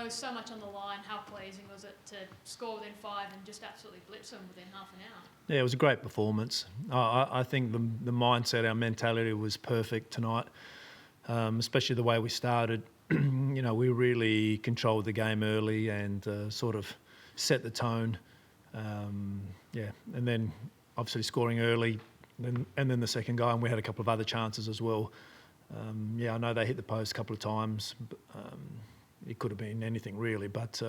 was so much on the line. How pleasing was it to score within 5 and just absolutely blitz them within half an hour? Yeah, it was a great performance. I think the mindset, our mentality was perfect tonight, especially the way we started. We really controlled the game early and sort of set the tone. And then obviously scoring early, and then the second goal, and we had a couple of other chances as well. I know they hit the post a couple of times. It could have been anything really, but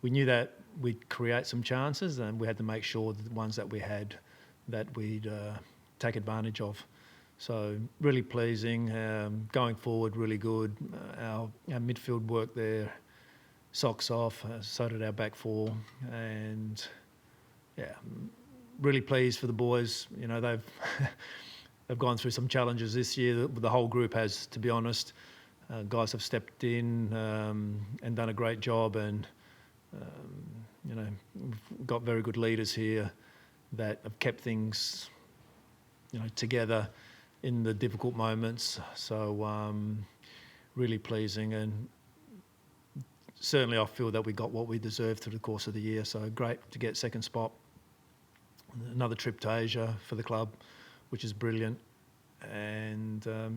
we knew that we'd create some chances, and we had to make sure that the ones that we had, that we'd take advantage of. So really pleasing. Going forward, really good. Our midfield work there, socks off. So did our back four, and really pleased for the boys. They've they've gone through some challenges this year. The whole group has, to be honest. Guys have stepped in and done a great job, and we've got very good leaders here that have kept things together in the difficult moments. So really pleasing, and certainly I feel that we got what we deserved through the course of the year. So great to get second spot. Another trip to Asia for the club, which is brilliant. And a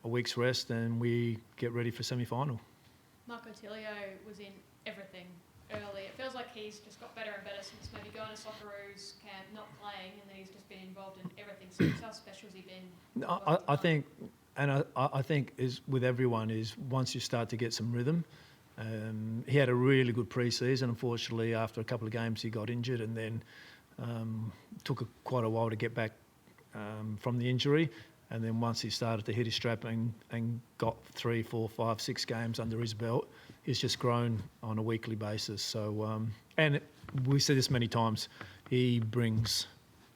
week's rest, and we get ready for semi-final. Marco Tilio was in everything early. It feels like he's just got better and better since maybe going to Socceroos camp, not playing, and then he's just been involved in everything since. How special has he been? I think, and I think is with everyone is once you start to get some rhythm. He had a really good pre-season. Unfortunately, after a couple of games, he got injured, and then took quite a while to get back from the injury. And then once he started to hit his strap and got 3, 4, 5, 6 games under his belt, he's just grown on a weekly basis. So, and we said this many times, he brings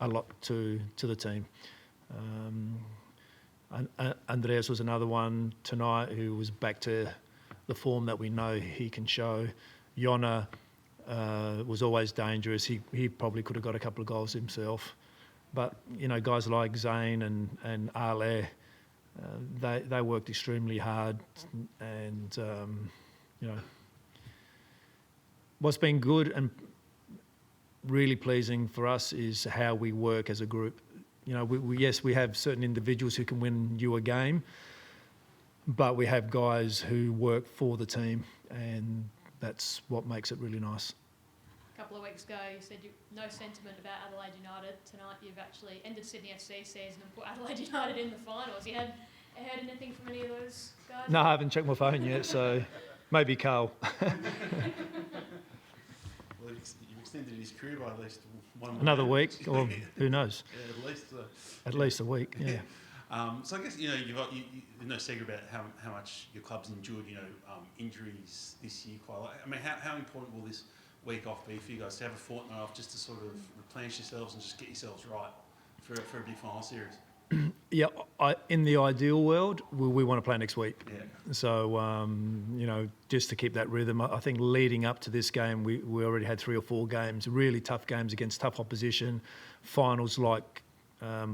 a lot to the team. Andreas was another one tonight who was back to the form that we know he can show. Jona was always dangerous. He probably could have got a couple of goals himself. But, guys like Zane and Ale, they worked extremely hard. And, what's been good and really pleasing for us is how we work as a group. We have certain individuals who can win you a game, but we have guys who work for the team, and that's what makes it really nice. A couple of weeks ago, you said no sentiment about Adelaide United. Tonight, you've actually ended Sydney FC season and put Adelaide United in the finals. You had heard anything from any of those guys? No, I haven't checked my phone yet, so maybe Carl. Well, you've extended his career by at least one more Another game. week, or who knows? Yeah, at least a week. Yeah. So I guess there's no secret about how much your club's endured injuries this year. Quite. I mean, how important will this week off be for you guys to have a fortnight off just to sort of replenish yourselves and just get yourselves right for a big final series? Yeah, in the ideal world, we want to play next week. Yeah. So, just to keep that rhythm, I think leading up to this game, we already had 3 or 4 games, really tough games against tough opposition, finals like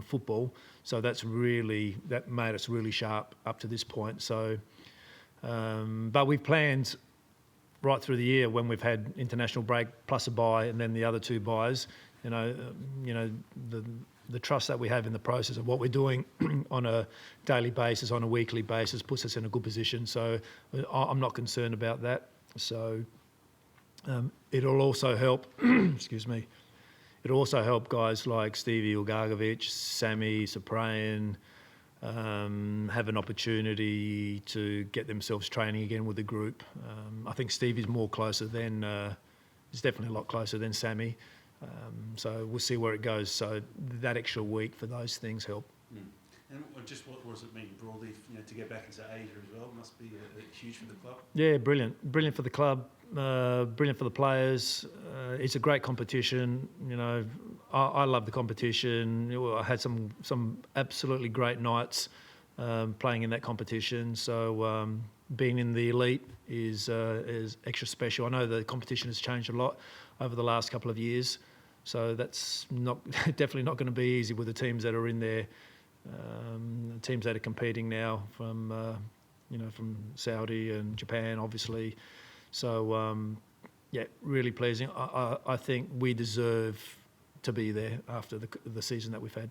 football. So that made us really sharp up to this point. So, but we've planned right through the year when we've had international break plus a bye and then the other 2 byes, the trust that we have in the process of what we're doing on a daily basis, on a weekly basis, puts us in a good position. So I'm not concerned about that. So it'll also help, excuse me, it'll also help guys like Stevie Ugagovic, Sammy, Cyprian, have an opportunity to get themselves training again with the group. I think Stevie's more closer than, he's definitely a lot closer than Sammy. So we'll see where it goes. So that extra week for those things help. Mm. And just what does it mean broadly, to get back into Asia as well? It must be huge for the club. Yeah, brilliant for the club, brilliant for the players. It's a great competition. I love the competition. I had some absolutely great nights playing in that competition. So being in the elite is extra special. I know the competition has changed a lot over the last couple of years, so that's definitely not going to be easy with the teams that are in there. Teams that are competing now from Saudi and Japan, obviously. So, really pleasing. I think we deserve to be there after the season that we've had.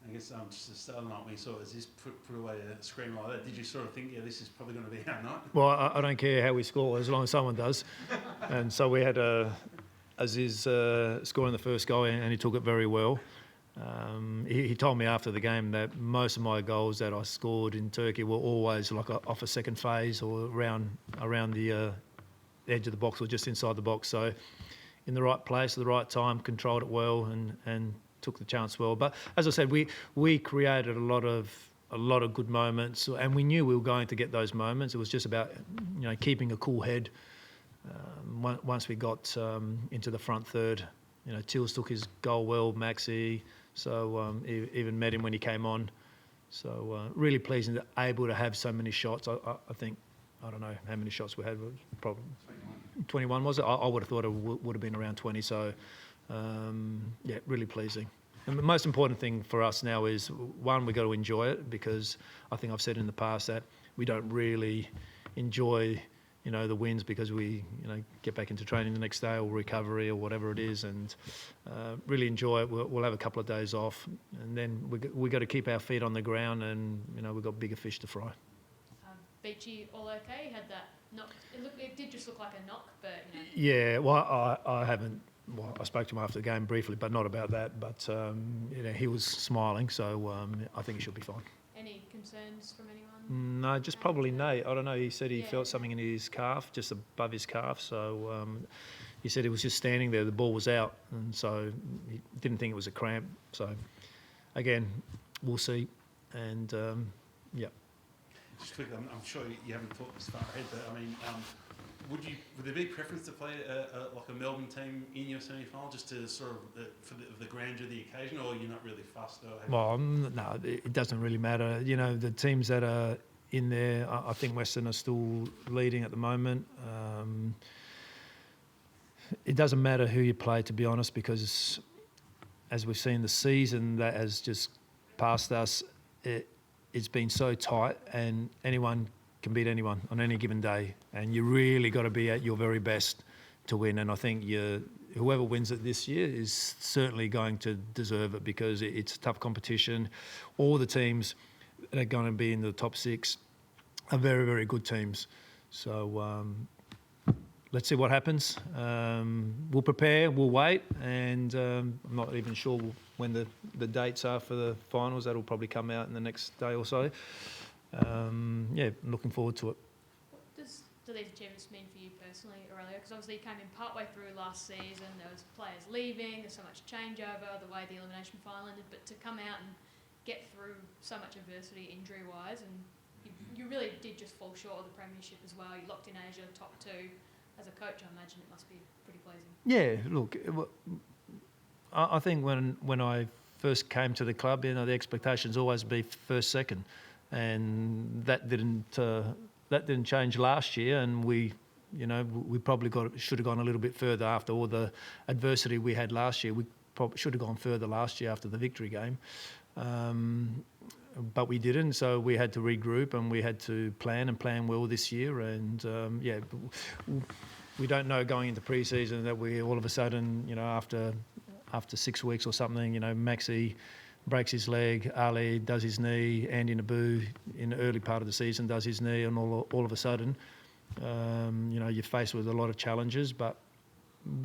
I guess just to start the night when you saw this put away a screen like that, did you sort of think, this is probably going to be our night? Well, I don't care how we score as long as someone does. And so we had Aziz scoring the first goal, and he took it very well. He told me after the game that most of my goals that I scored in Turkey were always like off a second phase or around the edge of the box or just inside the box. So in the right place at the right time, controlled it well and took the chance well. But as I said, we created a lot of good moments, and we knew we were going to get those moments. It was just about keeping a cool head. Once we got into the front third, Tills took his goal well, Maxi. So even met him when he came on. So really pleasing to able to have so many shots. I think, I don't know how many shots we had. Probably 21 was it? I would have thought it would have been around 20. So really pleasing. And the most important thing for us now is, one, we've got to enjoy it, because I think I've said in the past that we don't really enjoy the wins because we get back into training the next day or recovery or whatever it is, and really enjoy it. We'll have a couple of days off, and then we got to keep our feet on the ground, and we've got bigger fish to fry. Beachy, all okay? Had that knock? It did just look like a knock, but Yeah, well, I haven't. Well, I spoke to him after the game briefly, but not about that. But he was smiling, so I think he should be fine. Any concerns from anyone? No, just probably Nate. I don't know. He said he felt something in his calf, just above his calf. So he said he was just standing there. The ball was out, and so he didn't think it was a cramp. So again, we'll see. And Just quickly, I'm sure you haven't thought this far ahead, but I mean, would there be a preference to play like a Melbourne team in your semi-final, just to sort of for the grandeur of the occasion, or you're not really fussed? Well, no, it doesn't really matter. The teams that are in there, I think Western are still leading at the moment. It doesn't matter who you play, to be honest, because as we've seen the season that has just passed us, it's been so tight, and anyone can beat anyone on any given day, and you really got to be at your very best to win. And I think whoever wins it this year is certainly going to deserve it, because it's a tough competition. All the teams that are going to be in the top six are very, very good teams. So let's see what happens. We'll prepare, we'll wait, and I'm not even sure when the dates are for the finals. That'll probably come out in the next day or so. Looking forward to it. What do these achievements mean for you personally, Aurelio? Because obviously you came in partway through last season, there was players leaving, there's so much changeover, the way the elimination final ended, but to come out and get through so much adversity injury-wise, and you really did just fall short of the premiership as well. You locked in Asia, top two. As a coach, I imagine it must be pretty pleasing. Yeah, look, I think when I first came to the club, the expectations always be first, second, and that didn't change last year, and we probably should have gone a little bit further after all the adversity we had last year. We probably should have gone further last year after the victory game, but we didn't. So we had to regroup, and we had to plan well this year. And we don't know going into pre-season that we all of a sudden, after 6 weeks or something, Maxi breaks his leg, Ali does his knee, Andy Naboo in the early part of the season does his knee, and all of a sudden, you're faced with a lot of challenges. But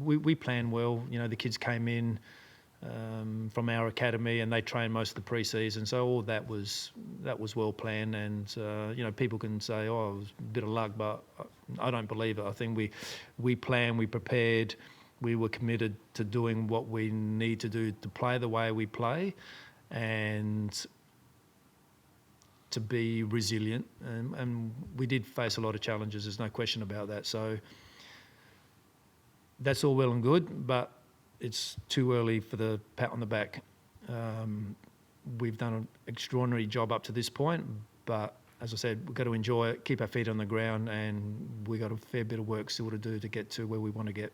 we planned well. The kids came in from our academy, and they trained most of the pre-season, so all that was well planned. And people can say, "Oh, it was a bit of luck," but I don't believe it. I think we planned, we prepared, we were committed to doing what we need to do to play the way we play, and to be resilient. And we did face a lot of challenges. There's no question about that. So that's all well and good, but it's too early for the pat on the back. We've done an extraordinary job up to this point, but as I said, we've got to enjoy it, keep our feet on the ground, and we've got a fair bit of work still to do to get to where we want to get.